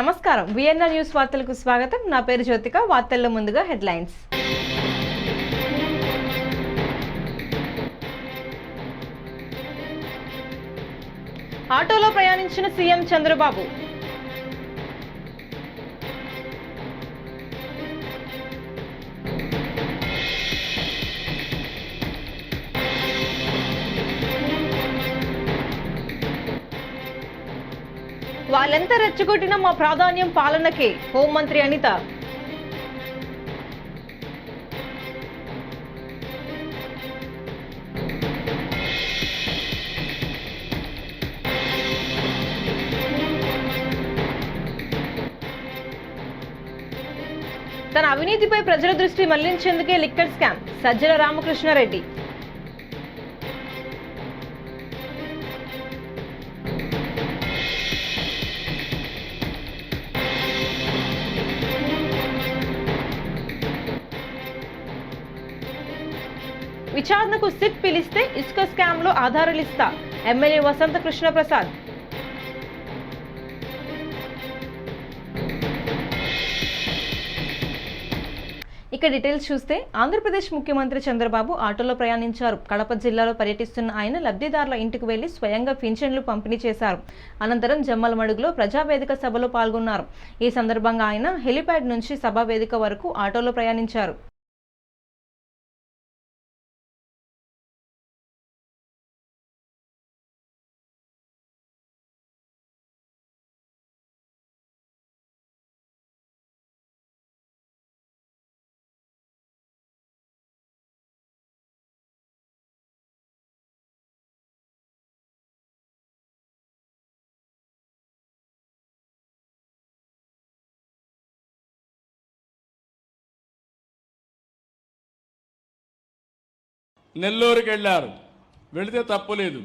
నమస్కారం. VNR news వార్తలకు స్వాగతం. నా పేరు జ్యోతిక. వార్తల్లో ముందుగా హెడ్లైన్స్. ఆటోలో ప్రయాణించిన సీఎం చంద్రబాబు. వాళ్ళెంత రెచ్చగొట్టినా మా ప్రాధాన్యం పాలనకే, హోంమంత్రి అనిత. తన అవినీతిపై ప్రజల దృష్టి మళ్లించేందుకే లిక్కర్ స్కామ్, సజ్జల రామకృష్ణారెడ్డి. విచారణకు సిట్ పిలిస్తే ఇసుక స్కామ్ లో ఆధారాలిస్తా, ఎమ్మెల్యే వసంత కృష్ణ ప్రసాద్. ఇక డీటెయిల్స్ చూస్తే, ఆంధ్రప్రదేశ్ ముఖ్యమంత్రి చంద్రబాబు ఆటోలో ప్రయాణించారు. కడప జిల్లాలో పర్యటిస్తున్న ఆయన లబ్ధిదారుల ఇంటికి వెళ్లి స్వయంగా పింఛన్లు పంపిణీ చేశారు. అనంతరం జమ్మలమడుగులో ప్రజావేదిక సభలో పాల్గొన్నారు. ఈ సందర్భంగా ఆయన హెలిప్యాడ్ నుంచి సభావేదిక వరకు ఆటోలో ప్రయాణించారు. నెల్లూరుకి వెళ్ళారు. వెళితే తప్పులేదు.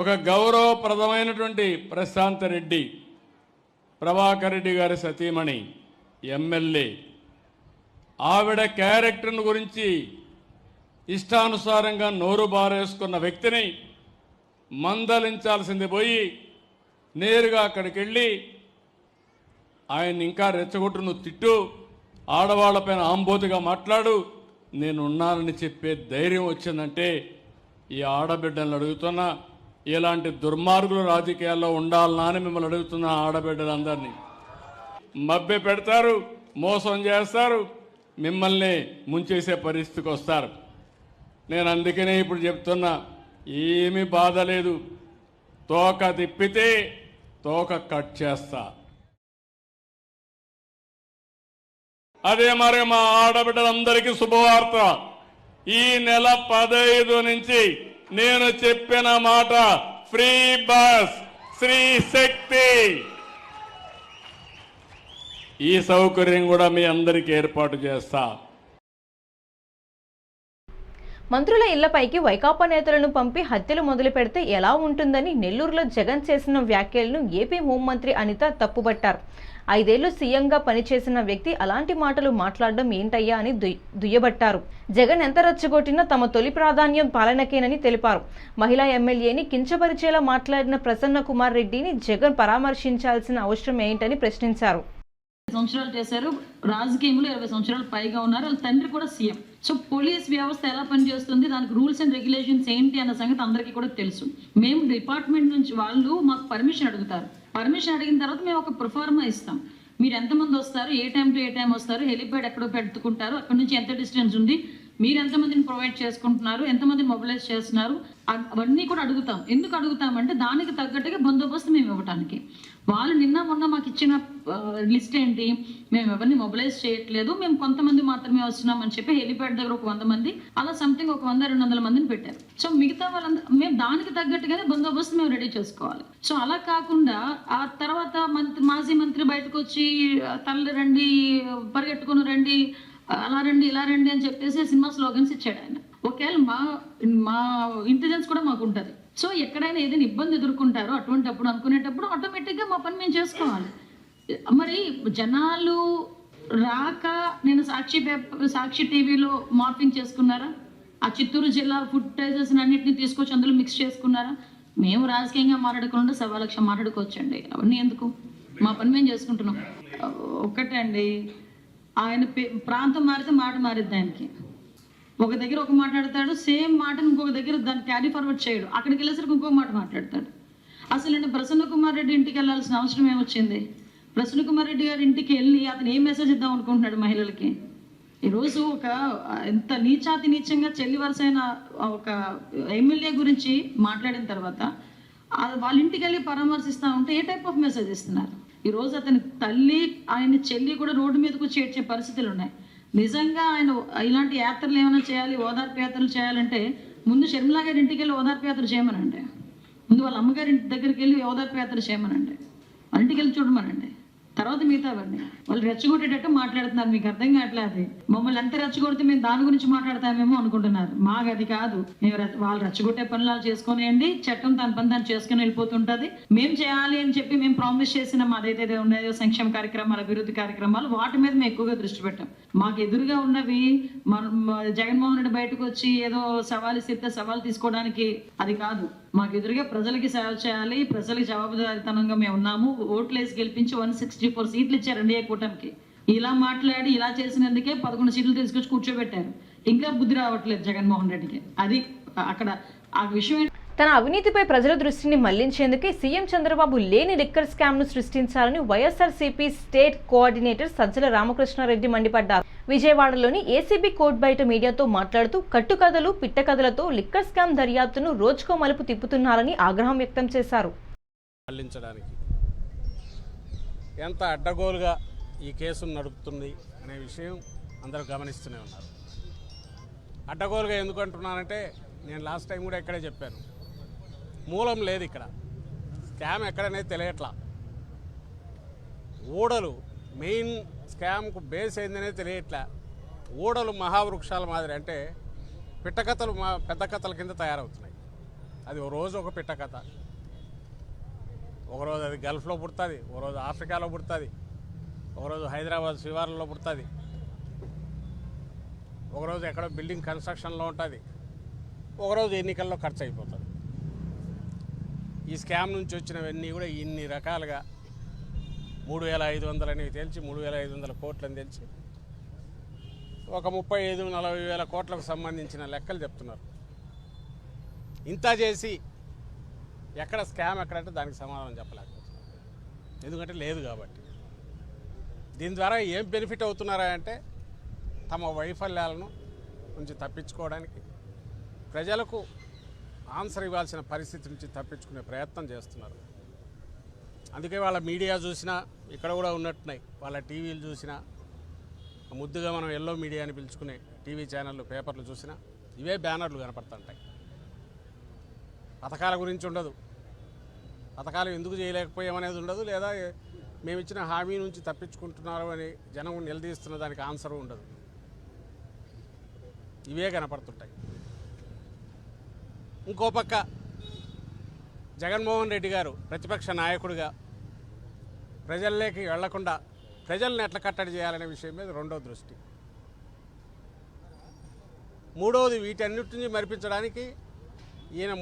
ఒక గౌరవప్రదమైనటువంటి ప్రశాంత్ రెడ్డి, ప్రభాకర్ రెడ్డి గారి సతీమణి, ఎమ్మెల్యే, ఆవిడ క్యారెక్టర్ను గురించి ఇష్టానుసారంగా నోరు బారేసుకున్న వ్యక్తిని మందలించాల్సింది పోయి నేరుగా అక్కడికి వెళ్ళి ఆయన ఇంకా రెచ్చగొట్టు, నువ్వు తిట్టు, ఆడవాళ్లపైన ఆంబోతుగా మాట్లాడు, నేనున్నానని చెప్పే ధైర్యం వచ్చిందంటే ఈ ఆడబిడ్డలను అడుగుతున్నా, ఇలాంటి దుర్మార్గులు రాజకీయాల్లో ఉండాలనా అని మిమ్మల్ని అడుగుతున్న ఆడబిడ్డలందరినీ. మభ్య పెడతారు, మోసం చేస్తారు, మిమ్మల్ని ముంచేసే పరిస్థితికి వస్తారు. నేను అందుకనే ఇప్పుడు చెప్తున్నా, ఏమీ బాధ లేదు, తోక తిప్పితే తోక కట్ చేస్తా. అదే మరి మా ఆడబిడ్డలందరికీ శుభవార్త. ఈ నెల 15 నుంచి నేను చెప్పిన మాట, ఫ్రీ బస్, శ్రీ శక్తి, ఈ సౌకర్యం కూడా మీ అందరికీ ఏర్పాటు చేస్తా. మంత్రుల ఇళ్లపైకి వైకాపా నేతలను పంపి హత్యలు మొదలు పెడితే ఎలా ఉంటుందని నెల్లూరులో జగన్ చేసిన వ్యాఖ్యలను ఏపీ హోంమంత్రి అనిత తప్పుబట్టారు. 5 ఏళ్లు సీఎంగా పనిచేసిన వ్యక్తి అలాంటి మాటలు మాట్లాడడం ఏంటయ్యా అని దుయ్యబట్టారు. జగన్ ఎంత రెచ్చగొట్టినా తమ తొలి ప్రాధాన్యం పాలనకేనని తెలిపారు. మహిళా ఎమ్మెల్యేని కించపరిచేలా మాట్లాడిన ప్రసన్న కుమార్ రెడ్డిని జగన్ పరామర్శించాల్సిన అవసరం ఏంటని ప్రశ్నించారు. సంవత్సరాలు చేశారు, రాజకీయంలో 20 సంవత్సరాలు పైగా ఉన్నారు, వాళ్ళ తండ్రి కూడా సీఎం. సో పోలీస్ వ్యవస్థ ఎలా పనిచేస్తుంది, దానికి రూల్స్ అండ్ రెగ్యులేషన్స్ ఏంటి అన్న సంగతి అందరికీ కూడా తెలుసు. మేము డిపార్ట్మెంట్ నుంచి వాళ్ళు మాకు పర్మిషన్ అడుగుతారు. పర్మిషన్ అడిగిన తర్వాత మేము ఒక ప్రొఫార్మా ఇస్తాం. మీరు ఎంతమంది వస్తారు, ఏ టైం టు ఏ టైం వస్తారు, హెలిప్యాడ్ ఎక్కడో పెట్టుకుంటారు, అక్కడ నుంచి ఎంత డిస్టెన్స్ ఉంది, మీరు ఎంతమందిని ప్రొవైడ్ చేసుకుంటున్నారు, ఎంతమందిని మొబిలైజ్ చేస్తున్నారు, అవన్నీ కూడా అడుగుతాం. ఎందుకు అడుగుతామంటే దానికి తగ్గట్టుగా బందోబస్తు మేము ఇవ్వడానికి. వాళ్ళు నిన్న మొన్న మాకు ఇచ్చిన లిస్ట్ ఏంటి, మేము ఎవరిని మొబిలైజ్ చేయట్లేదు, మేము కొంతమంది మాత్రమే వస్తున్నామని చెప్పి హెలిప్యాడ్ దగ్గర ఒక 100 మంది, అలా సంథింగ్ ఒక 100-200 మందిని పెట్టారు. సో మిగతా వాళ్ళందరూ మేము దానికి తగ్గట్టుగానే బందోబస్తు మేము రెడీ చేసుకోవాలి. సో అలా కాకుండా ఆ తర్వాత మాజీ మంత్రి బయటకు వచ్చి తల్లి రండి, పరిగెట్టుకుని రండి, అలా రండి, ఇలా రండి అని చెప్పేసి సినిమా స్లోగన్స్ ఇచ్చాడు ఆయన. ఒకవేళ మా ఇంటెలిజెన్స్ కూడా మాకు ఉంటుంది. సో ఎక్కడైనా ఏదైనా ఇబ్బంది ఎదుర్కొంటారో అటువంటిప్పుడు అనుకునేటప్పుడు ఆటోమేటిక్గా మా పని మేము చేసుకోవాలి. మరి జనాలు రాక నేను సాక్షి టీవీలో మార్పింగ్ చేసుకున్నారా? ఆ చిత్తూరు జిల్లా ఫుటేజెస్ అన్నింటినీ తీసుకొచ్చి అందులో మిక్స్ చేసుకున్నారా? మేము రాజకీయంగా మాట్లాడకుండా 1,000,000 మాట్లాడుకోవచ్చండి, అవన్నీ ఎందుకు? మా పని మేము చేసుకుంటున్నాం. ఒక్కటే అండి, ఆయన ప్రాంతం మారితే మాట మారిద్ది ఆయనకి. ఒక దగ్గర ఒక మాట్లాడతాడు, సేమ్ మాటను ఇంకొక దగ్గర దాన్ని క్యారీ ఫార్వర్డ్ చేయడు, అక్కడికి వెళ్ళేసరికి ఇంకో మాట మాట్లాడతాడు. అసలు నేను ప్రసన్న కుమార్ రెడ్డి ఇంటికి వెళ్ళాల్సిన అవసరం ఏమొచ్చింది? ప్రసన్న కుమార్ రెడ్డి గారి ఇంటికి వెళ్ళి అతను ఏం మెసేజ్ ఇద్దాం అనుకుంటున్నాడు మహిళలకి? ఈరోజు ఒక ఎంత నీచాతి నీచంగా చెల్లి వరుసైన ఒక ఎమ్మెల్యే గురించి మాట్లాడిన తర్వాత వాళ్ళ ఇంటికి వెళ్ళి పరామర్శిస్తూ ఉంటే ఏ టైప్ ఆఫ్ మెసేజ్ ఇస్తున్నారు? ఈరోజు అతని తల్లి ఆయన చెల్లి కూడా రోడ్డు మీదకు వచ్చి ఏడ్చే పరిస్థితులు ఉన్నాయి. నిజంగా ఆయన ఇలాంటి యాత్రలు ఏమైనా చేయాలి, ఓదార్పు యాత్రలు చేయాలంటే ముందు షర్మిలా గారి ఇంటికి వెళ్ళి ఓదార్పు యాత్ర చేయమనండి, ముందు వాళ్ళ అమ్మగారి ఇంటి దగ్గరికి వెళ్ళి ఓదార్పు యాత్ర చేయమనండి, వాళ్ళ ఇంటికి వెళ్ళి చూడమనండి, తర్వాత మిగతావన్నీ. వాళ్ళు రెచ్చగొట్టేటట్టు మాట్లాడుతున్నారు, మీకు అర్థం కావట్లేదు. మమ్మల్ని ఎంత రెచ్చగొడితే మేము దాని గురించి మాట్లాడతామేమో అనుకుంటున్నారు. మాకు అది కాదు. మేము వాళ్ళు రెచ్చగొట్టే పనులు చేసుకునేయండి, చట్టం తన పని దాన్ని చేసుకుని వెళ్ళిపోతుంటుంది. మేము చేయాలి అని చెప్పి మేము ప్రామిస్ చేసిన అదైతే ఉన్నాయో సంక్షేమ కార్యక్రమాలు, అభివృద్ధి కార్యక్రమాలు, వాటి మీద మేము ఎక్కువగా దృష్టి పెట్టాం. మాకు ఎదురుగా ఉన్నవి జగన్మోహన్ రెడ్డి బయటకు వచ్చి ఏదో సవాలు ఇస్తే సవాలు తీసుకోవడానికి అది కాదు. మాకు ఎదురుగా ప్రజలకి సేవ చేయాలి, ప్రజలకి జవాబుదారితనంగా మేము ఉన్నాము. ఓట్లేసి గెలిపించి 164 సీట్లు ఇచ్చారు ఎన్డీఏ కూటమికి. ఇలా మాట్లాడి ఇలా చేసినందుకే 11 సీట్లు తీసుకొచ్చి కూర్చోబెట్టారు. ఇంకా బుద్ధి రావట్లేదు జగన్మోహన్ రెడ్డికి. అది అక్కడ ఆ విషయం. తన అవినీతిపై ప్రజల దృష్టిని మళ్లించేందుకే సీఎం చంద్రబాబు లేని లిక్కర్ స్కామ్ ను సృష్టించాలని వైఎస్ఆర్సీపీ స్టేట్ కోఆర్డినేటర్ సజ్జల రామకృష్ణారెడ్డి మండిపడ్డారు. విజయవాడలోని ఏసీబీ కోర్టు బయట మీడియాతో మాట్లాడుతూ కట్టుకథలు, పిట్టకథలతో లిక్కర్ స్కామ్ దర్యాప్తును రోజుకో మలుపు తిప్పుతున్నారని ఆగ్రహం వ్యక్తం చేశారు. ఎంత అడ్డగోలుగా ఈ కేసును నడుపుతుంది అనే విషయం అందరూ గమనిస్తూనే ఉన్నారు. అడ్డగోలుగా ఎందుకు అంటున్నానంటే, నేను లాస్ట్ టైం కూడా ఇక్కడే చెప్పాను, మూలం లేదు ఇక్కడ, స్కామ్ ఎక్కడనేది తెలియట్లా. ఊడలు మెయిన్ స్కామ్కు బేస్ అయిందనే తెలియట్లే. ఊడలు మహావృక్షాల మాదిరి, అంటే పిట్టకథలు పెద్ద కథల కింద తయారవుతున్నాయి. అది ఒక రోజు ఒక పిట్టకథ, ఒకరోజు అది గల్ఫ్లో పుడుతుంది, ఒకరోజు ఆఫ్రికాలో పుడుతుంది, ఒకరోజు హైదరాబాద్ శివార్లలో పుడుతుంది, ఒకరోజు ఎక్కడో బిల్డింగ్ కన్స్ట్రక్షన్లో ఉంటుంది, ఒకరోజు ఎన్నికల్లో ఖర్చు అయిపోతుంది. ఈ స్కామ్ నుంచి వచ్చినవన్నీ కూడా ఇన్ని రకాలుగా 3,500 అనేవి తెలిసి 3,500 కోట్లని తెలిసి ఒక 35-40 వేల కోట్లకు సంబంధించిన లెక్కలు చెప్తున్నారు. ఇంత చేసి ఎక్కడ స్కామ్ ఎక్కడంటే దానికి సమాధానం చెప్పలేకపోతున్నారు, ఎందుకంటే లేదు కాబట్టి. దీని ద్వారా ఏం బెనిఫిట్ అవుతున్నారా అంటే, తమ వైఫల్యాలను నుంచి తప్పించుకోవడానికి, ప్రజలకు ఆన్సర్ ఇవ్వాల్సిన పరిస్థితి నుంచి తప్పించుకునే ప్రయత్నం చేస్తున్నారు. అందుకే వాళ్ళ మీడియా చూసినా ఇక్కడ కూడా ఉన్నట్టున్నాయి, వాళ్ళ టీవీలు చూసినా, ముద్దుగా మనం ఎల్లో మీడియా అని పిలుచుకునే టీవీ ఛానళ్ళు, పేపర్లు చూసినా ఇవే బ్యానర్లు కనపడుతుంటాయి. పథకాల గురించి ఉండదు, పథకాలు ఎందుకు చేయలేకపోయామనేది ఉండదు, లేదా మేము ఇచ్చిన హామీ నుంచి తప్పించుకుంటున్నారు అని జనం నిలదీస్తున్న దానికి ఆన్సర్ ఉండదు. ఇవే కనపడుతుంటాయి. ఇంకో పక్క జగన్మోహన్ రెడ్డి గారు ప్రతిపక్ష నాయకుడిగా ప్రజల్లోకి వెళ్లకుండా ప్రజల్ని ఎట్లా కట్టడి చేయాలనే విషయం మీద రెండో దృష్టి. మూడవది, వీటన్నిటిని మరిపించడానికి ఈయన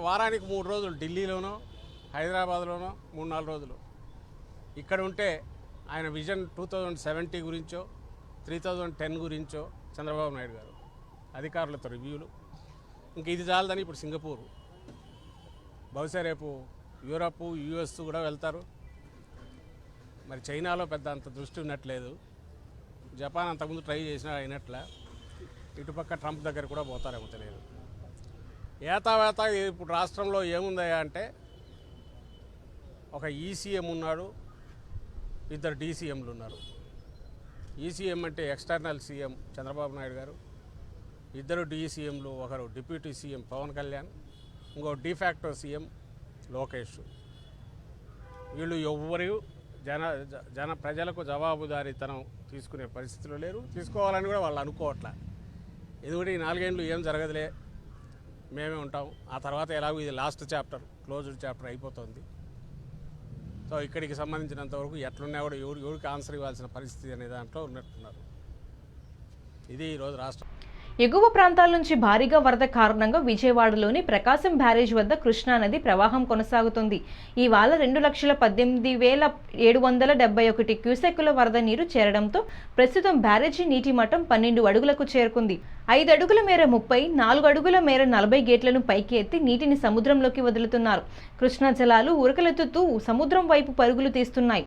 వారానికి 3 రోజులు ఢిల్లీలోనో హైదరాబాద్లోనో 3-4 రోజులు ఇక్కడ ఉంటే ఆయన విజన్ 2070 గురించో 3010 గురించో చంద్రబాబు నాయుడు గారు అధికారులతో రివ్యూలు. ఇంక ఇది చాలదని ఇప్పుడు సింగపూర్, బహుశా రేపు యూరప్, యుఎస్ కూడా వెళ్తారు. మరి చైనాలో పెద్ద అంత దృష్టి ఉన్నట్లేదు, జపాన్ అంతకుముందు ట్రై చేసినా అయినట్లే, ఇటుపక్క ట్రంప్ దగ్గర కూడా పోతారేమో తెలియదు. ఏతావేత ఇప్పుడు రాష్ట్రంలో ఏముందయా అంటే, ఒక ఈసీఎం ఉన్నాడు, 2 డీసీఎంలు ఉన్నారు. ఈసీఎం అంటే ఎక్స్టర్నల్ సీఎం చంద్రబాబు నాయుడు గారు, 2 డీసీఎంలు, ఒకరు డిప్యూటీ సీఎం పవన్ కళ్యాణ్, ఇంకో డిఫాక్టో సీఎం లోకేష్. వీళ్ళు ఎవ్వరు ప్రజలకు జవాబుదారీతనం తీసుకునే పరిస్థితిలో లేరు, తీసుకోవాలని కూడా వాళ్ళు అనుకోవట్లే. ఎందుకంటే ఈ 4 ఏళ్ళు ఏం జరగదులే, మేమే ఉంటాం, ఆ తర్వాత ఎలాగో ఇది లాస్ట్ చాప్టర్, క్లోజ్డ్ చాప్టర్ అయిపోతుంది. సో ఇక్కడికి సంబంధించినంతవరకు ఎట్లున్నా కూడా ఎవరికి ఆన్సర్ ఇవ్వాల్సిన పరిస్థితి అనే దాంట్లో ఉన్నట్టున్నారు. ఇది ఈరోజు రాష్ట్రం. ఎగువ ప్రాంతాల నుంచి భారీగా వరద కారణంగా విజయవాడలోని ప్రకాశం బ్యారేజ్ వద్ద కృష్ణానది ప్రవాహం కొనసాగుతుంది. ఇవాళ 2,18,771 క్యూసెక్కుల వరద నీరు చేరడంతో ప్రస్తుతం బ్యారేజీ నీటి మట్టం 12 అడుగులకు చేరుకుంది. 5 అడుగుల మేర 30, 4 అడుగుల మేర 40 గేట్లను పైకి ఎత్తి నీటిని సముద్రంలోకి వదులుతున్నారు. కృష్ణా జలాలు ఉరకలెత్తుతూ సముద్రం వైపు పరుగులు తీస్తున్నాయి.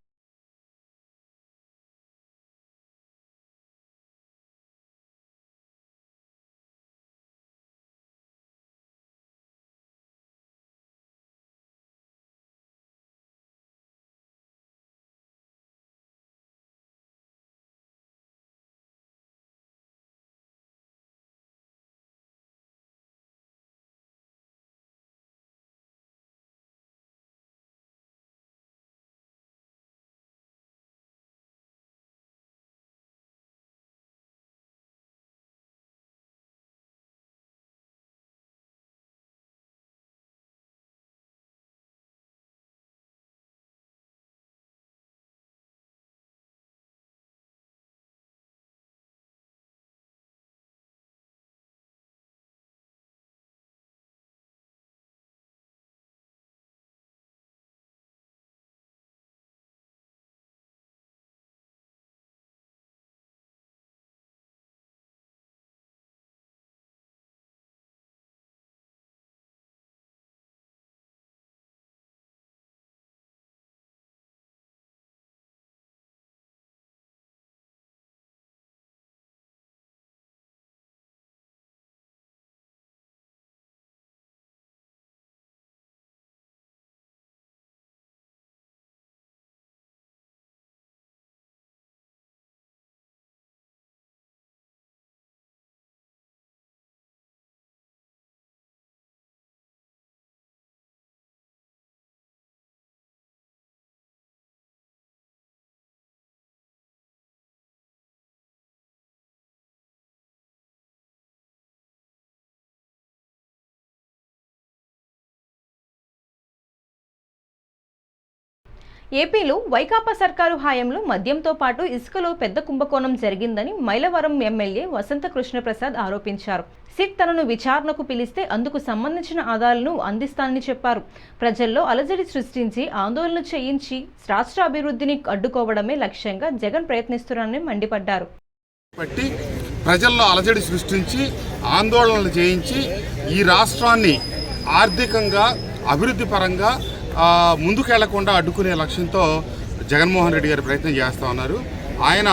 ఏపీలో వైకాపా సర్కారు హయాంలో మద్యంతో పాటు ఇసుకలో పెద్ద కుంభకోణం జరిగిందని మైలవరం ఎమ్మెల్యే వసంత కృష్ణప్రసాద్ ఆరోపించారు. సిట్ తనను విచారణకు పిలిస్తే అందుకు సంబంధించిన ఆధారాలను అందిస్తానని చెప్పారు. ప్రజల్లో అలజడి సృష్టించి ఆందోళన చేయించి రాష్ట్ర అభివృద్ధిని అడ్డుకోవడమే లక్ష్యంగా జగన్ ప్రయత్నిస్తున్నారని మండిపడ్డారు. ప్రజల్లో అలజడి సృష్టించి ఆందోళనలు చేయించి ఈ రాష్ట్రాన్ని ఆర్థికంగా అభివృద్ధి పరంగా ముందుకెళ్లకుండా అడ్డుకునే లక్ష్యంతో జగన్మోహన్ రెడ్డి గారు ప్రయత్నం చేస్తూ ఉన్నారు. ఆయన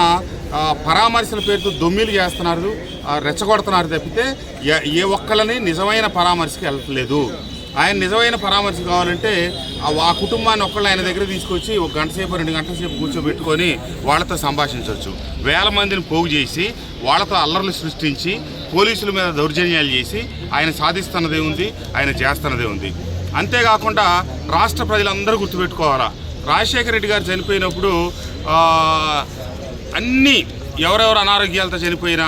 పరామర్శల పేరుతో దొమ్మిలు చేస్తున్నారు, రెచ్చగొడుతున్నారు తప్పితే ఏ ఒక్కళ్ళని నిజమైన పరామర్శకి వెళ్ళట్లేదు. ఆయన నిజమైన పరామర్శ కావాలంటే ఆ కుటుంబాన్ని ఒక్కళ్ళు ఆయన దగ్గర తీసుకొచ్చి 1 గంట సేపు 2 గంటల సేపు కూర్చోబెట్టుకొని వాళ్ళతో సంభాషించవచ్చు. వేల మందిని పోగు చేసి వాళ్ళతో అల్లర్లు సృష్టించి పోలీసుల మీద దౌర్జన్యాలు చేసి ఆయన సాధిస్తున్నదే ఉంది, ఆయన చేస్తున్నదే ఉంది. అంతేకాకుండా రాష్ట్ర ప్రజలందరూ గుర్తుపెట్టుకోవాలా, రాజశేఖర రెడ్డి గారు చనిపోయినప్పుడు అన్నీ ఎవరెవరు అనారోగ్యాలతో చనిపోయినా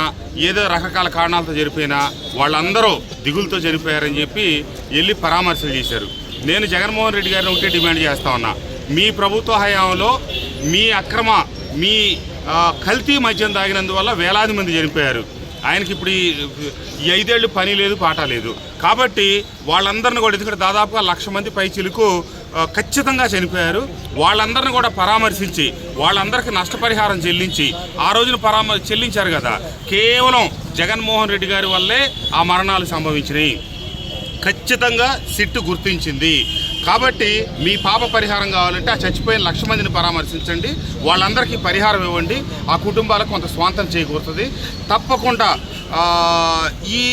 ఏదో రకరకాల కారణాలతో చనిపోయినా వాళ్ళందరూ దిగులతో చనిపోయారని చెప్పి వెళ్ళి పరామర్శలు చేశారు. నేను జగన్మోహన్ రెడ్డి గారిని ఒకటే డిమాండ్ చేస్తా ఉన్నా, మీ ప్రభుత్వ హయాంలో మీ కల్తీ మద్యం తాగినందువల్ల వేలాది మంది చనిపోయారు. ఆయనకి ఇప్పుడు ఈ 5 ఏళ్ళు పని లేదు, పాట లేదు. కాబట్టి వాళ్ళందరిని కూడా, ఎందుకంటే దాదాపుగా 1,00,000 మంది పైచిలకు ఖచ్చితంగా చనిపోయారు. వాళ్ళందరిని కూడా పరామర్శించి వాళ్ళందరికీ నష్టపరిహారం చెల్లించి ఆ రోజున చెల్లించారు కదా, కేవలం జగన్మోహన్ రెడ్డి గారి వల్లే ఆ మరణాలు సంభవించినాయి. ఖచ్చితంగా సిట్టు గుర్తించింది. కాబట్టి మీ పాప పరిహారం కావాలంటే ఆ చచ్చిపోయిన 1,00,000 మందిని పరామర్శించండి, వాళ్ళందరికీ పరిహారం ఇవ్వండి, ఆ కుటుంబాలకు కొంత స్వాంతం చేకూరుతుంది. తప్పకుండా ఈ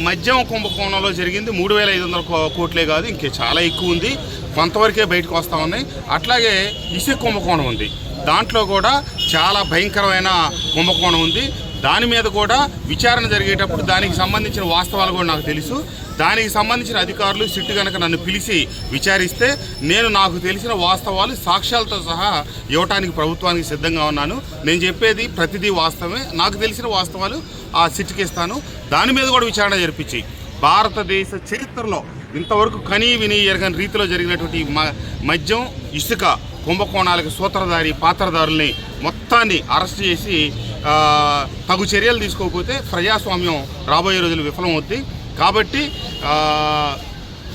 మద్యం కుంభకోణంలో జరిగింది 3,500 కోట్లే కాదు, ఇంకే చాలా ఎక్కువ ఉంది, కొంతవరకే బయటకు వస్తూ ఉన్నాయి. అట్లాగే ఇసుక కుంభకోణం ఉంది, దాంట్లో కూడా చాలా భయంకరమైన కుంభకోణం ఉంది. దాని మీద కూడా విచారణ జరిగేటప్పుడు దానికి సంబంధించిన వాస్తవాలు కూడా నాకు తెలుసు. దానికి సంబంధించిన అధికారులు సిట్టు కనుక నన్ను పిలిచి విచారిస్తే నేను నాకు తెలిసిన వాస్తవాలు సాక్ష్యాలతో సహా ఇవ్వటానికి ప్రభుత్వానికి సిద్ధంగా ఉన్నాను. నేను చెప్పేది ప్రతిదీ వాస్తవమే, నాకు తెలిసిన వాస్తవాలు ఆ సిట్టుకి ఇస్తాను. దాని మీద కూడా విచారణ జరిపించి భారతదేశ చరిత్రలో ఇంతవరకు కనీ విని ఎరగని రీతిలో జరిగినటువంటి మద్యం ఇసుక కుంభకోణాలకు సూత్రధారి పాత్రధారుల్ని మొత్తాన్ని అరెస్ట్ చేసి తగు చర్యలు తీసుకోకపోతే ప్రజాస్వామ్యం రాబోయే రోజులు విఫలమవుద్ది. కాబట్టి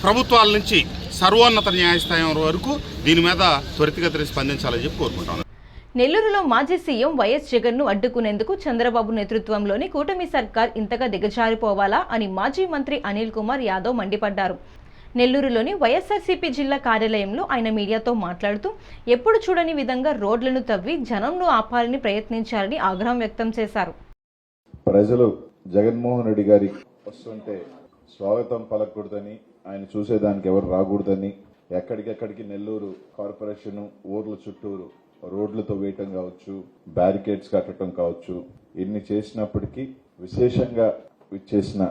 ప్రభుత్వాల నుంచి సర్వోన్నత న్యాయస్థానం వరకు దీని మీద త్వరితగతిన స్పందించాలని చెప్పి కోరుకుంటాను. నెల్లూరులో మాజీ సీఎం వైఎస్ జగన్ను అడ్డుకునేందుకు చంద్రబాబు నేతృత్వంలోని కూటమి సర్కార్ ఇంతగా దిగజారిపోవాలా అని మాజీ మంత్రి అనిల్ కుమార్ యాదవ్ మండిపడ్డారు. నెల్లూరులోని వైఎస్ఆర్సీపీ జిల్లా కార్యాలయంలో ఆయన మీడియాతో మాట్లాడుతూ ఎప్పుడు చూడని విధంగా రోడ్లను తవ్వి జనంను ఆపాలని ప్రయత్నించారని ఆగ్రహం వ్యక్తం చేశారు. ప్రజలు జగన్మోహన్ రెడ్డి గారి వస్తుంటే స్వాగతం పలకూడదని, ఆయన చూసేదానికి ఎవరు రాకూడదని ఎక్కడికెక్కడికి నెల్లూరు కార్పొరేషన్ ఊర్ల చుట్టూరు రోడ్లతో వేయటం కావచ్చు, బ్యారికేడ్స్ కట్టడం కావచ్చు, ఇన్ని చేసినప్పటికీ విశేషంగా విచ్చేసిన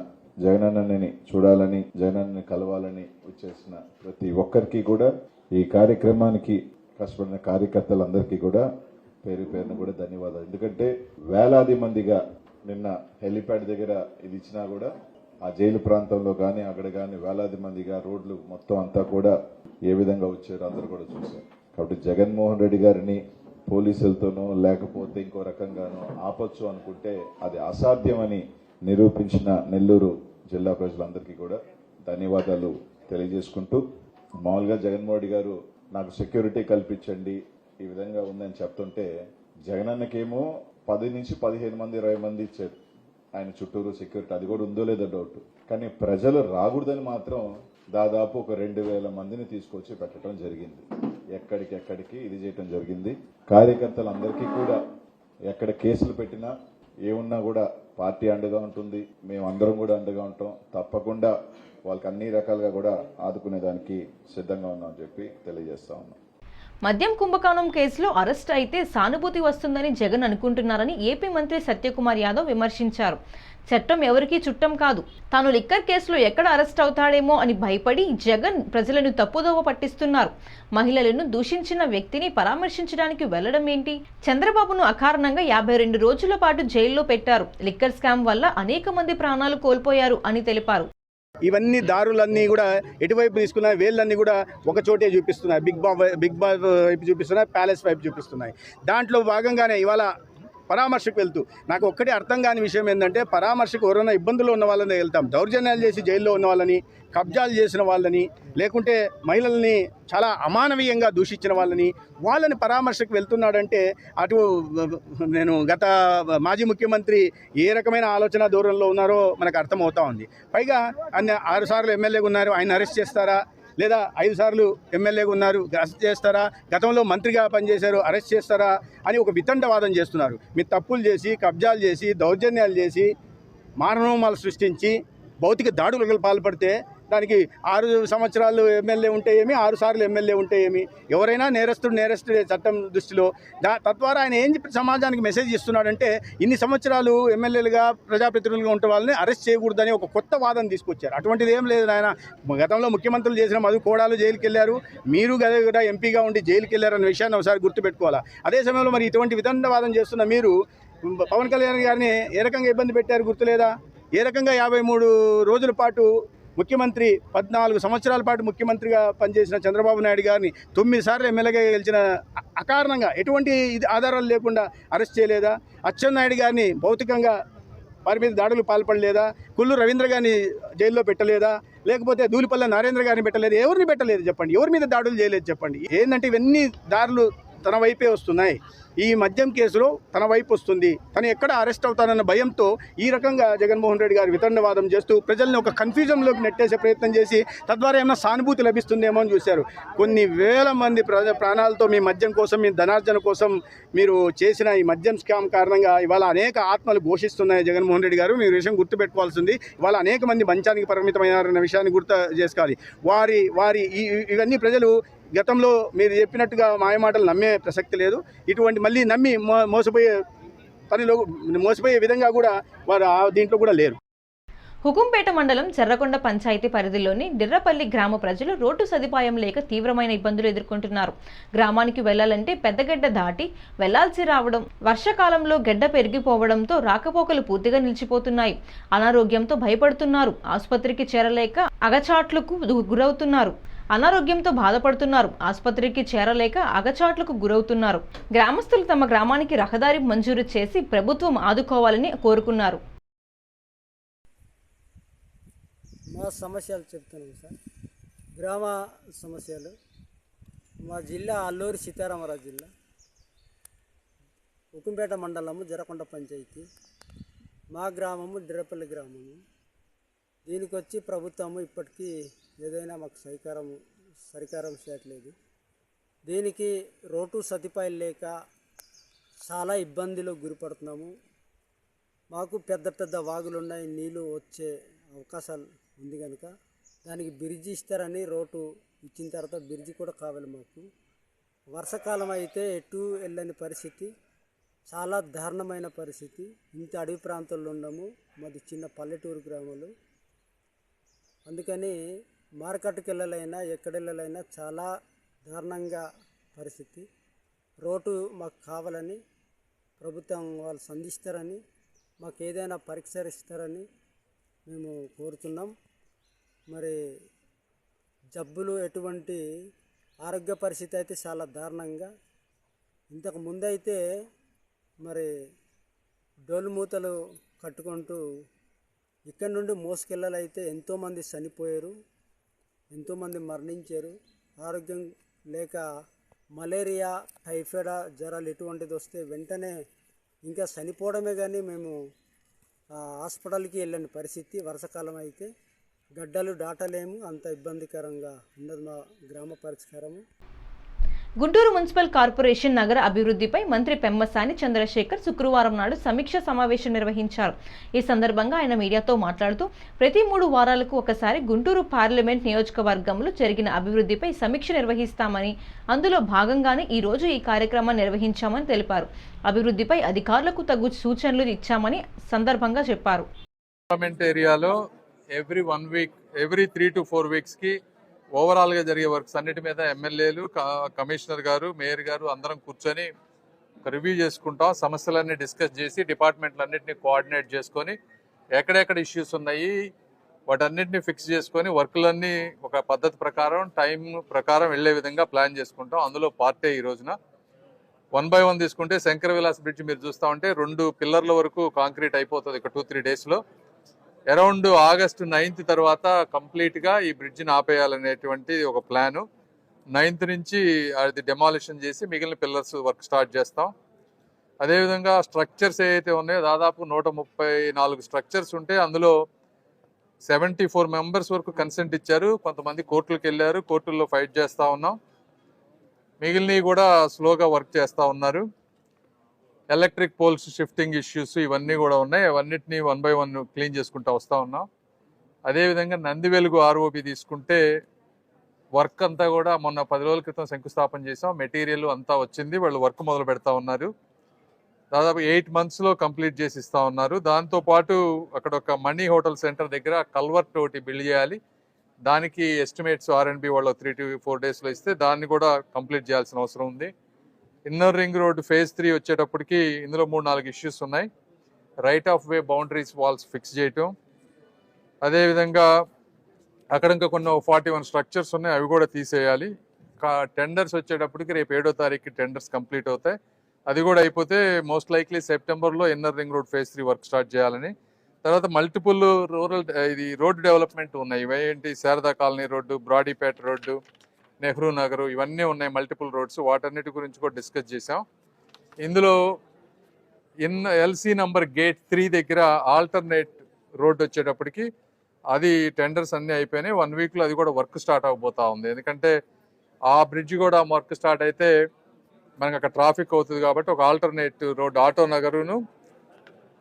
జగనన్నని చూడాలని, జగనన్నని కలవాలని విచ్చేసిన ప్రతి ఒక్కరికి కూడా, ఈ కార్యక్రమానికి కష్టపడిన కార్యకర్తలందరికీ కూడా పేరు పేరున కూడా ధన్యవాదాలు. ఎందుకంటే వేలాది మందిగా నిన్న హెలిప్యాడ్ దగ్గర ఇది ఇచ్చినా కూడా ఆ జైలు ప్రాంతంలో కానీ అక్కడ కానీ వేలాది మందిగా రోడ్లు మొత్తం అంతా కూడా ఏ విధంగా వచ్చారో అందరూ కూడా చూశారు. కాబట్టి జగన్మోహన్ రెడ్డి గారిని పోలీసులతోనో లేకపోతే ఇంకో రకంగానో ఆపొచ్చు అనుకుంటే అది అసాధ్యమని నిరూపించిన నెల్లూరు జిల్లా ప్రజలందరికీ కూడా ధన్యవాదాలు తెలియజేసుకుంటూ, మామూలుగా జగన్మోహన్ రెడ్డి గారు నాకు సెక్యూరిటీ కల్పించండి ఈ విధంగా ఉందని చెప్తుంటే, జగనన్నకేమో 10 నుంచి 15 మంది 20 మంది ఇచ్చారు ఆయన చుట్టూరు సెక్యూరిటీ. అది కూడా ఉందో లేదో డౌట్. కానీ ప్రజలు రాకూడదని మాత్రం దాదాపు ఒక 2000 మందిని తీసుకొచ్చి పెట్టడం జరిగింది. ఎక్కడికెక్కడికి ఇది చేయటం జరిగింది. కార్యకర్తలందరికీ కూడా ఎక్కడ కేసులు పెట్టినా ఏమున్నా కూడా పార్టీ అండగా ఉంటుంది, మేమందరం కూడా అండగా ఉంటాం. తప్పకుండా వాళ్ళకి అన్ని రకాలుగా కూడా ఆదుకునేదానికి సిద్ధంగా ఉన్నామని చెప్పి తెలియజేస్తా ఉన్నాం. మద్యం కుంభకోణం కేసులో అరెస్ట్ అయితే సానుభూతి వస్తుందని జగన్ అనుకుంటున్నారని ఏపీ మంత్రి సత్యకుమార్ యాదవ్ విమర్శించారు. చట్టం ఎవరికీ చుట్టం కాదు. తాను లిక్కర్ కేసులో ఎక్కడ అరెస్ట్ అవుతాడేమో అని భయపడి జగన్ ప్రజలను తప్పుదోవ పట్టిస్తున్నారు. మహిళలను దూషించిన వ్యక్తిని పరామర్శించడానికి వెళ్లడం ఏంటి? చంద్రబాబును అకారణంగా 52 రోజుల పాటు జైల్లో పెట్టారు. లిక్కర్ స్కామ్ వల్ల అనేక మంది ప్రాణాలు కోల్పోయారు అని తెలిపారు. ఇవన్నీ దారులన్నీ కూడా ఎటువైపు తీసుకున్నాయి, వేళ్ళన్నీ కూడా ఒక చోటే చూపిస్తున్నాయి. బిగ్ బాస్ వైపు చూపిస్తున్నాయి, ప్యాలెస్ వైపు చూపిస్తున్నాయి. దాంట్లో భాగంగానే ఇవాళ పరామర్శకు వెళ్తూ నాకు ఒక్కటే అర్థం కాని విషయం ఏంటంటే, పరామర్శకు ఎవరైనా ఇబ్బందుల్లో ఉన్న వాళ్ళని వెళ్తాం, దౌర్జన్యాలు చేసి జైల్లో ఉన్న వాళ్ళని, కబ్జాలు చేసిన వాళ్ళని, లేకుంటే మహిళల్ని చాలా అమానవీయంగా దూషించిన వాళ్ళని పరామర్శకు వెళ్తున్నాడంటే, అటు నేను గత మాజీ ముఖ్యమంత్రి ఏ రకమైన ఆలోచన దూరంలో ఉన్నారో మనకు అర్థమవుతా ఉంది. పైగా ఆయన 6 సార్లు ఎమ్మెల్యేగా ఉన్నారు, ఆయన అరెస్ట్ చేస్తారా? లేదా 5 సార్లు ఎమ్మెల్యేగా ఉన్నారు, అరెస్ట్ చేస్తారా? గతంలో మంత్రిగా పనిచేశారు, అరెస్ట్ చేస్తారా అని ఒక వితండవాదం చేస్తున్నారు. మీరు తప్పులు చేసి, కబ్జాలు చేసి, దౌర్జన్యాలు చేసి, మారణోమాలు సృష్టించి, భౌతిక దాడులకు పాల్పడితే దానికి 6 సంవత్సరాలు ఎమ్మెల్యే ఉంటే ఏమి, 6 సార్లు ఎమ్మెల్యే ఉంటే ఏమి? ఎవరైనా నేరస్తుడే చట్టం దృష్టిలో. తద్వారా ఆయన ఏం చెప్పి సమాజానికి మెసేజ్ ఇస్తున్నాడంటే, ఇన్ని సంవత్సరాలు ఎమ్మెల్యేలుగా ప్రజాప్రతినిధులుగా ఉంటే వాళ్ళని అరెస్ట్ చేయకూడదని ఒక కొత్త వాదన తీసుకొచ్చారు. అటువంటిది ఏం లేదు. ఆయన గతంలో ముఖ్యమంత్రులు చేసిన మధు కోడాలు జైలుకి వెళ్ళారు, మీరు కూడా ఎంపీగా ఉండి జైలుకి వెళ్ళారన్న విషయాన్ని ఒకసారి గుర్తుపెట్టుకోవాలా. అదే సమయంలో మరి ఇటువంటి వితండవాదం చేస్తున్న మీరు పవన్ కళ్యాణ్ గారిని ఏ రకంగా ఇబ్బంది పెట్టారు గుర్తులేదా? ఏ రకంగా 53 రోజుల పాటు ముఖ్యమంత్రి, 14 సంవత్సరాల పాటు ముఖ్యమంత్రిగా పనిచేసిన చంద్రబాబు నాయుడు గారిని 9 సార్లు ఎమ్మెల్యేగా గెలిచిన అకారణంగా ఎటువంటి ఆధారాలు లేకుండా అరెస్ట్ చేయలేదా? అచ్చెన్నాయుడు గారిని భౌతికంగా వారి మీద దాడులు పాల్పడలేదా? కుల్లు రవీంద్ర గారిని జైల్లో పెట్టలేదా? లేకపోతే ధూళిపల్ల నరేంద్ర గారిని పెట్టలేదు? ఎవరిని పెట్టలేదు చెప్పండి? ఎవరి మీద దాడులు చేయలేదు చెప్పండి? ఏంటంటే ఇవన్నీ దారులు తన వైపే వస్తున్నాయి. ఈ మద్యం కేసులో తన వైపు వస్తుంది. తను ఎక్కడ అరెస్ట్ అవుతానన్న భయంతో ఈ రకంగా జగన్మోహన్ రెడ్డి గారు వితండవాదం చేస్తూ ప్రజల్ని ఒక కన్ఫ్యూజన్లోకి నెట్టేసే ప్రయత్నం చేసి తద్వారా ఏమైనా సానుభూతి లభిస్తుందేమో అని చూశారు. కొన్ని వేల మంది ప్రాణాలతో మీ మద్యం కోసం, మీ ధనార్జన కోసం మీరు చేసిన ఈ మద్యం స్కామ్ కారణంగా ఇవాళ అనేక ఆత్మలు ఘోషిస్తున్నాయి. జగన్మోహన్ రెడ్డి గారు, మీరు విషయం గుర్తుపెట్టుకోవాల్సింది, ఇవాళ అనేక మంది మంచానికి పరిమితమయ్యారన్న విషయాన్ని గుర్తు చేసుకోవాలి. వారి ఇవన్నీ ప్రజలు గతంలో మీరు చెప్పినట్టుగా మాయమాటలు నమ్మే ప్రసక్తి లేదు. ఇటువంటి మళ్ళీ నమ్మి మోసపోయే విధంగా కూడా వారు దీంట్లో కూడా లేరు. హుకుంపేట మండలం చెర్రకొండ పంచాయతీ పరిధిలోని డిర్రపల్లి గ్రామ ప్రజలు రోడ్డు సదుపాయం లేక తీవ్రమైన ఇబ్బందులు ఎదుర్కొంటున్నారు. గ్రామానికి వెళ్లాలంటే పెద్దగడ్డ దాటి వెళ్లాల్సి రావడం, వర్షాకాలంలో గడ్డ పెరిగిపోవడంతో రాకపోకలు పూర్తిగా నిలిచిపోతున్నాయి. అనారోగ్యంతో భయపడుతున్నారు. ఆసుపత్రికి చేరలేక అగచాట్లకు గురవుతున్నారు. అనారోగ్యంతో బాధపడుతున్నారు. ఆసుపత్రికి చేరలేక అగచాట్లకు గురవుతున్నారు. గ్రామస్తులు తమ గ్రామానికి రహదారి మంజూరు చేసి ప్రభుత్వం ఆదుకోవాలని కోరుకున్నారు. మా సమస్యలు చెప్తున్నాం సార్. గ్రామ సమస్యలు మా జిల్లా అల్లూరి సీతారామరాజు జిల్లా, ఉకుంపేట మండలము, జరకొండ పంచాయతీ. మా గ్రామము డిర్రపల్లి గ్రామము. దీనికి వచ్చి ప్రభుత్వము ఇప్పటికీ ఏదైనా మాకు సరికారం చేయట్లేదు. దీనికి రోడ్డు సదుపాయాలు లేక చాలా ఇబ్బందులు గురిపడుతున్నాము. మాకు పెద్ద పెద్ద వాగులు ఉన్నాయి, నీళ్ళు వచ్చే అవకాశాలు ఉంది కనుక దానికి బ్రిడ్జి ఇస్తారని, రోడ్డు ఇచ్చిన తర్వాత బ్రిడ్జి కూడా కావాలి మాకు. వర్షాకాలం అయితే ఎటు వెళ్ళని పరిస్థితి, చాలా దారుణమైన పరిస్థితి. ఇంత అడవి ప్రాంతాల్లో ఉన్నాము, మాది చిన్న పల్లెటూరు గ్రామాలు. అందుకని మార్కెట్కి వెళ్ళాలైనా ఎక్కడ వెళ్ళాలైనా చాలా దారుణంగా పరిస్థితి. రోడ్డు మాకు కావాలని, ప్రభుత్వం వాళ్ళు సంధిస్తారని, మాకు ఏదైనా పరిష్కరిస్తారని మేము కోరుతున్నాం. మరి జబ్బులు ఎటువంటి ఆరోగ్య పరిస్థితి అయితే చాలా దారుణంగా, ఇంతకు ముందైతే మరి డోలు మూతలు కట్టుకుంటూ ఇక్కడ నుండి మోసుకెళ్ళాలైతే ఎంతోమంది చనిపోయారు, ఎంతోమంది మరణించారు. ఆరోగ్యం లేక మలేరియా, టైఫాయిడ్ జ్వరాలు ఎటువంటిది వస్తే వెంటనే ఇంకా చనిపోవడమే కానీ మేము హాస్పిటల్కి వెళ్ళని పరిస్థితి. వర్షాకాలం అయితే గడ్డలు దాటలేము, అంత ఇబ్బందికరంగా ఉన్నది మా గ్రామ పరిష్కారము. గుంటూరు మున్సిపల్ కార్పొరేషన్ నగర అభివృద్ధిపై మంత్రి పెమ్మసాని చంద్రశేఖర్ శుక్రవారం నాడు సమీక్ష సమావేశం నిర్వహించారు. ఈ సందర్భంగా ఆయన మీడియాతో మాట్లాడుతూ ప్రతి 3 వారాలకు ఒకసారి గుంటూరు పార్లమెంట్ నియోజకవర్గంలో జరిగిన అభివృద్ధిపై సమీక్ష నిర్వహిస్తామని, అందులో భాగంగానే ఈ రోజు ఈ కార్యక్రమాన్ని నిర్వహించామని తెలిపారు. అభివృద్ధిపై అధికారులకు తగు సూచనలు ఇచ్చామని సందర్భంగా చెప్పారు. పార్లమెంట్ ఏరియాలో ఎవ్రీ 3 to 4 వీక్స్కి ఓవరాల్గా జరిగే వర్క్స్ అన్నిటి మీద ఎమ్మెల్యేలు, కమిషనర్ గారు, మేయర్ గారు అందరం కూర్చొని రివ్యూ చేసుకుంటాం. సమస్యలన్నీ డిస్కస్ చేసి డిపార్ట్మెంట్లన్నింటినీ కోఆర్డినేట్ చేసుకొని ఎక్కడెక్కడ ఇష్యూస్ ఉన్నాయి వాటన్నిటిని ఫిక్స్ చేసుకొని వర్కులన్నీ ఒక పద్ధతి ప్రకారం, టైం ప్రకారం వెళ్లే విధంగా ప్లాన్ చేసుకుంటాం. అందులో పార్టీ ఈ రోజున 1 by 1 తీసుకుంటే శంకర విలాస్ బ్రిడ్జ్ మీరు చూస్తూ ఉంటే 2 పిల్లర్ల వరకు కాంక్రీట్ అయిపోతుంది ఒక 2-3 డేస్లో. అరౌండ్ August 9th తర్వాత కంప్లీట్గా ఈ బ్రిడ్జిని ఆపేయాలనేటువంటి ఒక ప్లాను. 9th నుంచి అది డెమాలిషన్ చేసి మిగిలిన పిల్లర్స్ వర్క్ స్టార్ట్ చేస్తాం. అదేవిధంగా స్ట్రక్చర్స్ ఏవైతే ఉన్నాయో దాదాపు 134 స్ట్రక్చర్స్ ఉంటే అందులో 74 మెంబర్స్ వరకు కన్సెంట్ ఇచ్చారు. కొంతమంది కోర్టులకు వెళ్ళారు, కోర్టుల్లో ఫైట్ చేస్తూ ఉన్నాం. మిగిలినవి కూడా స్లోగా వర్క్ చేస్తూ ఉన్నారు. ఎలక్ట్రిక్ పోల్స్ షిఫ్టింగ్ ఇష్యూస్ ఇవన్నీ కూడా ఉన్నాయి. అవన్నిటిని 1 by 1 క్లీన్ చేసుకుంటూ వస్తూ ఉన్నాం. అదేవిధంగా నందివెలుగు ROB తీసుకుంటే వర్క్ అంతా కూడా మొన్న 10 రోజుల క్రితం శంకుస్థాపన చేసాం. మెటీరియల్ అంతా వచ్చింది, వాళ్ళు వర్క్ మొదలు పెడతా ఉన్నారు. దాదాపు 8 monthsలో కంప్లీట్ చేసి ఇస్తూ ఉన్నారు. దాంతోపాటు అక్కడ ఒక మనీ హోటల్ సెంటర్ దగ్గర కల్వర్ట్ ఒకటి బిల్డ్ చేయాలి. దానికి ఎస్టిమేట్స్ R&B వాళ్ళు 3 to 4 daysలో ఇస్తే దాన్ని కూడా కంప్లీట్ చేయాల్సిన అవసరం ఉంది. ఇన్నర్ రింగ్ రోడ్ phase 3 వచ్చేటప్పటికి ఇందులో 3-4 ఇష్యూస్ ఉన్నాయి. Right of way boundaries walls fix చేయటం, అదేవిధంగా అక్కడ ఇంకా కొన్ని 41 స్ట్రక్చర్స్ ఉన్నాయి, అవి కూడా తీసేయాలి. టెండర్స్ వచ్చేటప్పటికి రేపు 7వ తారీఖుకి టెండర్స్ కంప్లీట్ అవుతాయి. అది కూడా అయిపోతే మోస్ట్ లైక్లీ సెప్టెంబర్లో inner ring road phase 3 work start చేయాలని. తర్వాత మల్టిపుల్ రోడ్డు డెవలప్మెంట్ ఉన్నాయి. ఇవేంటి Sharada colony road, Brodipet road, Nehru Nagar, ఇవన్నీ ఉన్నాయి మల్టిపుల్ రోడ్స్. వాటన్నిటి గురించి కూడా డిస్కస్ చేసాం. ఇందులో LC నంబర్ గేట్ 3 దగ్గర ఆల్టర్నేట్ రోడ్ వచ్చేటప్పటికి అది టెండర్స్ అన్నీ అయిపోయినాయి. 1 weekలో అది కూడా వర్క్ స్టార్ట్ అవబోతా ఉంది. ఎందుకంటే ఆ బ్రిడ్జ్ కూడా వర్క్ స్టార్ట్ అయితే మనకు అక్కడ ట్రాఫిక్ అవుతుంది కాబట్టి ఒక ఆల్టర్నేట్ రోడ్ ఆటో నగరును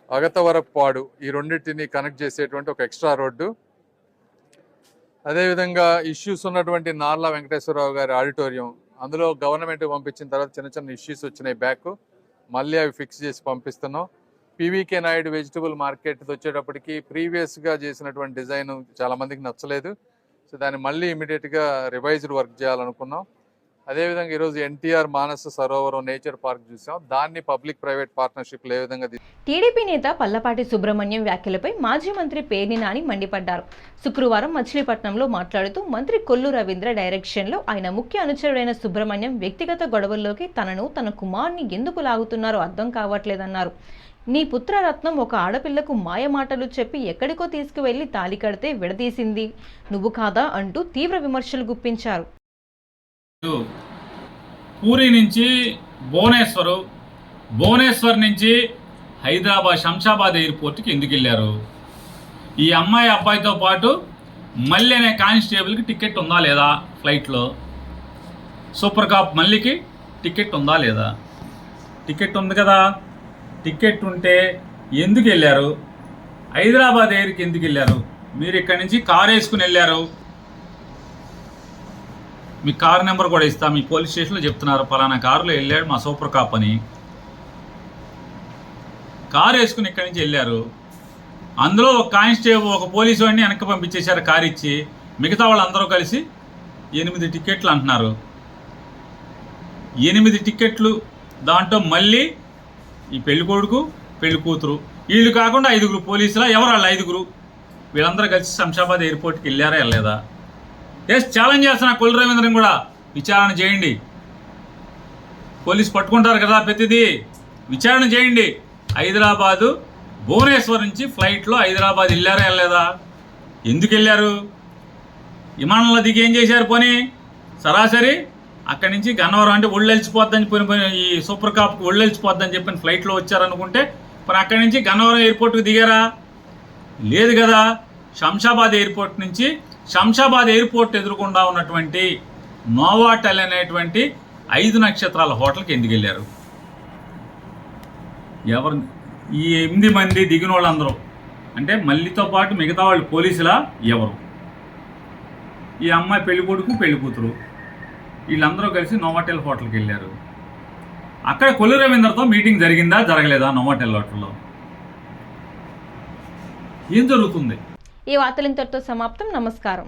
అగతవరపాడు ఈ రెండింటిని కనెక్ట్ చేసేటువంటి ఒక ఎక్స్ట్రా రోడ్డు. అదేవిధంగా ఇష్యూస్ ఉన్నటువంటి నార్ల వెంకటేశ్వరరావు గారి ఆడిటోరియం, అందులో గవర్నమెంట్ పంపించిన తర్వాత చిన్న చిన్న ఇష్యూస్ వచ్చినాయి బ్యాక్, మళ్ళీ అవి ఫిక్స్ చేసి పంపిస్తున్నాం. పీవీకే నాయుడు వెజిటబుల్ మార్కెట్ వచ్చేటప్పటికి ప్రీవియస్గా చేసినటువంటి డిజైన్ చాలా మందికి నచ్చలేదు. సో దాన్ని మళ్ళీ ఇమీడియట్గా రివైజ్డ్ వర్క్ చేయాలనుకున్నాం. అదేవిధంగా ఈరోజు ఎన్టీఆర్ మానస సరోవరం నేచర్ పార్క్ చూసాం. దాన్ని పబ్లిక్ ప్రైవేట్ పార్ట్నర్షిప్లో ఏ విధంగా టీడీపీ నేత పల్లపాటి సుబ్రహ్మణ్యం వ్యాఖ్యలపై మాజీ మంత్రి పేర్ని నాని మండిపడ్డారు. శుక్రవారం మచిలీపట్నంలో మాట్లాడుతూ మంత్రి కొల్లు రవీంద్ర డైరెక్షన్లో ఆయన ముఖ్య అనుచరుడైన సుబ్రహ్మణ్యం వ్యక్తిగత గొడవల్లోకి తనను తన కుమార్ని ఎందుకు లాగుతున్నారో అర్థం కావట్లేదన్నారు. నీ పుత్రరత్నం ఒక ఆడపిల్లకు మాయమాటలు చెప్పి ఎక్కడికో తీసుకువెళ్లి తాళి కడితే విడదీసింది నువ్వు కాదా అంటూ తీవ్ర విమర్శలు గుప్పించారు. పూరి నుంచి భువనేశ్వర్ నుంచి హైదరాబాద్ శంషాబాద్ ఎయిర్పోర్ట్కి ఎందుకు వెళ్ళారు? ఈ అమ్మాయి అబ్బాయితో పాటు మళ్ళీ అనే కానిస్టేబుల్కి టికెట్ ఉందా లేదా? ఫ్లైట్లో సూపర్ కాప్ మళ్ళీకి టికెట్ ఉందా లేదా? టికెట్ ఉంది కదా. టికెట్ ఉంటే ఎందుకు వెళ్ళారు? హైదరాబాద్ ఎయిర్కి ఎందుకు వెళ్ళారు? మీరు ఇక్కడి నుంచి కారు వేసుకుని వెళ్ళారు. మీ కారు నెంబర్ కూడా ఇస్తా. మీ పోలీస్ స్టేషన్లో చెప్తున్నారు పలానా కారులో వెళ్ళాడు మా సూపర్ కాప్ అని. కారు వేసుకుని ఇక్కడి నుంచి వెళ్ళారు. అందులో ఒక కానిస్టేబుల్ ఒక పోలీసు వాడిని వెనక్కి పంపించేశారు కారు ఇచ్చి. మిగతా వాళ్ళందరూ కలిసి 8 టికెట్లు అంటున్నారు. 8 టికెట్లు. దాంట్లో మళ్ళీ ఈ పెళ్ళికొడుకు పెళ్లి కూతురు వీళ్ళు కాకుండా 5 పోలీసులా? ఎవరు వాళ్ళు 5? వీళ్ళందరూ కలిసి శంషాబాద్ ఎయిర్పోర్ట్కి వెళ్ళారా వెళ్ళలేదా? ఎస్, ఛాలెంజ్ చేస్తున్నా కొల్లు రవీంద్రని కూడా విచారణ చేయండి. పోలీసు పట్టుకుంటారు కదా ప్రతిదీ. విచారణ చేయండి. హైదరాబాదు భువనేశ్వర్ నుంచి ఫ్లైట్లో హైదరాబాద్ వెళ్ళారా వెళ్ళలేదా? ఎందుకు వెళ్ళారు? విమానంలో దిగి ఏం చేశారు? పోనీ సరాసరి అక్కడి నుంచి గన్నవరం అంటే ఒళ్ళెలిచిపోద్దని పోయిన ఈ సూపర్ కాప్కి ఒళ్ళెలిచిపోద్దని చెప్పిన ఫ్లైట్లో వచ్చారనుకుంటే మరి అక్కడి నుంచి గన్నవరం ఎయిర్పోర్ట్కి దిగారా? లేదు కదా. శంషాబాద్ ఎయిర్పోర్ట్ నుంచి శంషాబాద్ ఎయిర్పోర్ట్ ఎదురుకుండా ఉన్నటువంటి నోవాటెల్ అనేటువంటి 5 నక్షత్రాల హోటల్కి ఎందుకు వెళ్ళారు? ఎవరు ఈ 8 మంది దిగిన వాళ్ళందరూ అంటే మళ్ళీతో పాటు మిగతా వాళ్ళు పోలీసులా? ఎవరు? ఈ అమ్మాయి పెళ్లి కొడుకు పెళ్లి కూతురు వీళ్ళందరూ కలిసి నోవాటెల్ హోటల్కి వెళ్ళారు. అక్కడ కొల్లు రవీంద్రతో మీటింగ్ జరిగిందా జరగలేదా? నోవాటెల్ హోటల్లో ఏం జరుగుతుంది? ఈ వార్తలు ఇంతటితో సమాప్తం. నమస్కారం.